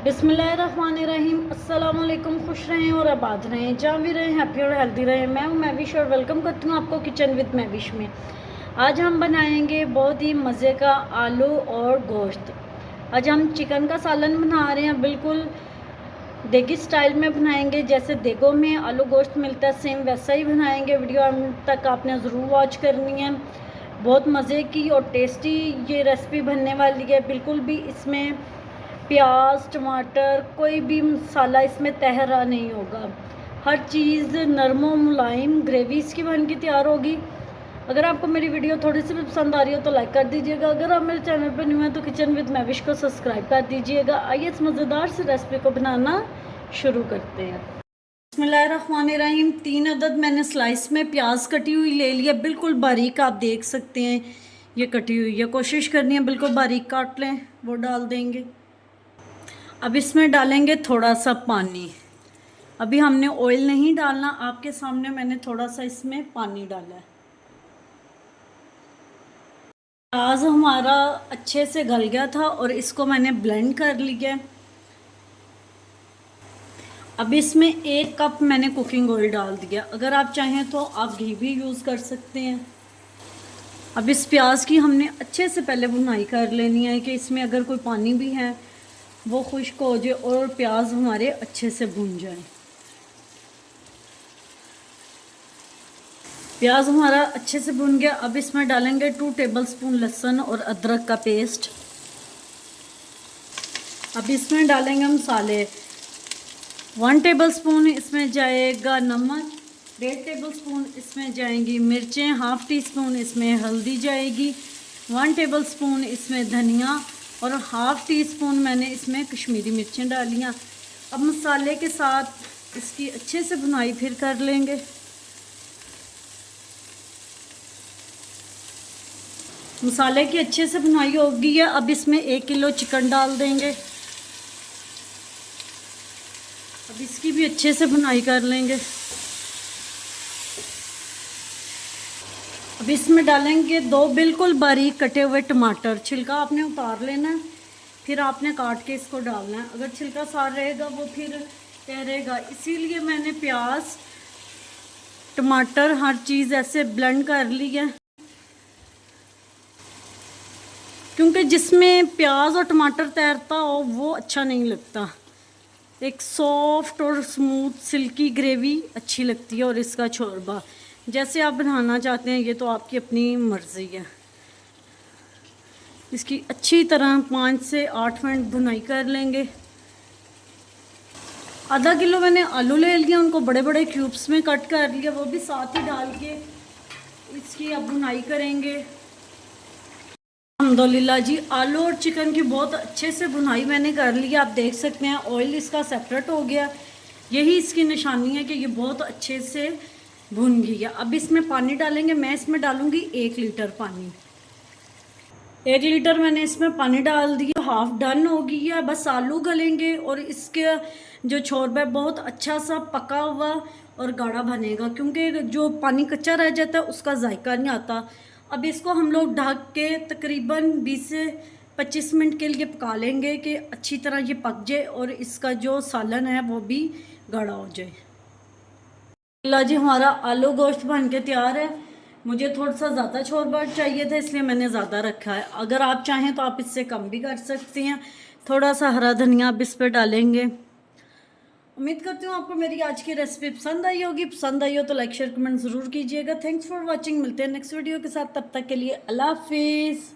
बिस्मिल्लाहिर्रहमानिर्रहीम। अस्सलाम वालेकुम। खुश रहें और आबाद रहें, जहाँ भी रहें हैप्पी और हेल्दी रहें। मैं हूँ मैविश और वेलकम करती हूँ आपको किचन विद मैविश में। आज हम बनाएंगे बहुत ही मज़े का आलू और गोश्त। आज हम चिकन का सालन बना रहे हैं, बिल्कुल देगी स्टाइल में बनाएंगे। जैसे देगों में आलू गोश्त मिलता है सेम वैसा ही बनाएंगे। वीडियो अंत तक आपने ज़रूर वॉच करनी है। बहुत मज़े की और टेस्टी ये रेसिपी बनने वाली है। बिल्कुल भी इसमें प्याज टमाटर कोई भी मसाला इसमें तहरा नहीं होगा। हर चीज़ नरम मुलायम ग्रेवी इसकी बन के तैयार होगी। अगर आपको मेरी वीडियो थोड़ी सी भी पसंद आ रही हो तो लाइक कर दीजिएगा। अगर आप मेरे चैनल पर न्यू हैं तो किचन विद मैविश को सब्सक्राइब कर दीजिएगा। आइए इस मज़ेदार से रेसिपी को बनाना शुरू करते हैं। बिस्मिल्लाहिर्रहमानिर्रहीम। 3 अदद मैंने स्लाइस में प्याज कटी हुई ले लिया, बिल्कुल बारीक आप देख सकते हैं ये कटी हुई है। कोशिश करनी है बिल्कुल बारीक काट लें, वो डाल देंगे। अब इसमें डालेंगे थोड़ा सा पानी। अभी हमने ऑयल नहीं डालना, आपके सामने मैंने थोड़ा सा इसमें पानी डाला है। प्याज हमारा अच्छे से गल गया था और इसको मैंने ब्लेंड कर लिया। अब इसमें 1 कप मैंने कुकिंग ऑयल डाल दिया। अगर आप चाहें तो आप घी भी यूज़ कर सकते हैं। अब इस प्याज की हमने अच्छे से पहले भुनाई कर लेनी है कि इसमें अगर कोई पानी भी है वो खुश्क हो जाए और प्याज हमारे अच्छे से भुन जाए। प्याज हमारा अच्छे से भुन गया। अब इसमें डालेंगे 2 टेबलस्पून लहसुन और अदरक का पेस्ट। अब इसमें डालेंगे मसाले। 1 टेबलस्पून इसमें जाएगा नमक, 1.5 टेबलस्पून इसमें जाएंगी मिर्चें, 1/2 टीस्पून इसमें हल्दी जाएगी, 1 टेबलस्पून इसमें धनिया और 1/2 टीस्पून मैंने इसमें कश्मीरी मिर्चें डालियाँ। अब मसाले के साथ इसकी अच्छे से भुनाई फिर कर लेंगे। मसाले की अच्छे से भुनाई हो गई है। अब इसमें 1 किलो चिकन डाल देंगे। अब इसकी भी अच्छे से भुनाई कर लेंगे। अब इसमें डालेंगे 2 बिल्कुल बारीक कटे हुए टमाटर। छिलका आपने उतार लेना है, फिर आपने काट के इसको डालना है। अगर छिलका सार रहेगा वो फिर तैरेगा, इसीलिए मैंने प्याज टमाटर हर चीज़ ऐसे ब्लेंड कर ली है, क्योंकि जिसमें प्याज और टमाटर तैरता हो वो अच्छा नहीं लगता। एक सॉफ्ट और स्मूथ सिल्की ग्रेवी अच्छी लगती है। और इसका शोरबा जैसे आप बनाना चाहते हैं ये तो आपकी अपनी मर्ज़ी है। इसकी अच्छी तरह 5 से 8 मिनट भुनाई कर लेंगे। आधा किलो मैंने आलू ले लिया, उनको बड़े बड़े क्यूब्स में कट कर लिया, वो भी साथ ही डाल के इसकी अब भुनाई करेंगे। अल्हम्दुलिल्लाह जी, आलू और चिकन की बहुत अच्छे से भुनाई मैंने कर ली। आप देख सकते हैं ऑयल इसका सेपरेट हो गया। यही इसकी निशानी है कि ये बहुत अच्छे से भुन गई है। अब इसमें पानी डालेंगे। मैं इसमें डालूंगी 1 लीटर पानी। 1 लीटर मैंने इसमें पानी डाल दिया। हाफ डन हो गई है, बस आलू गलेंगे और इसके जो शोरबा बहुत अच्छा सा पका हुआ और गाढ़ा बनेगा, क्योंकि जो पानी कच्चा रह जाता है उसका जायका नहीं आता। अब इसको हम लोग ढक के तकरीबन 20 से 25 मिनट के लिए पका लेंगे कि अच्छी तरह ये पक जाए और इसका जो सालन है वो भी गाढ़ा हो जाए। अल्लाह जी, हमारा आलू गोश्त बन के तैयार है। मुझे थोड़ा सा ज़्यादा शोरबा चाहिए था इसलिए मैंने ज़्यादा रखा है। अगर आप चाहें तो आप इससे कम भी कर सकती हैं। थोड़ा सा हरा धनिया आप इस पर डालेंगे। उम्मीद करती हूँ आपको मेरी आज की रेसिपी पसंद आई होगी। पसंद आई हो तो लाइक शेयर कमेंट ज़रूर कीजिएगा। Thanks for watching. मिलते हैं नेक्स्ट वीडियो के साथ, तब तक के लिए अल्लाह हाफिज़।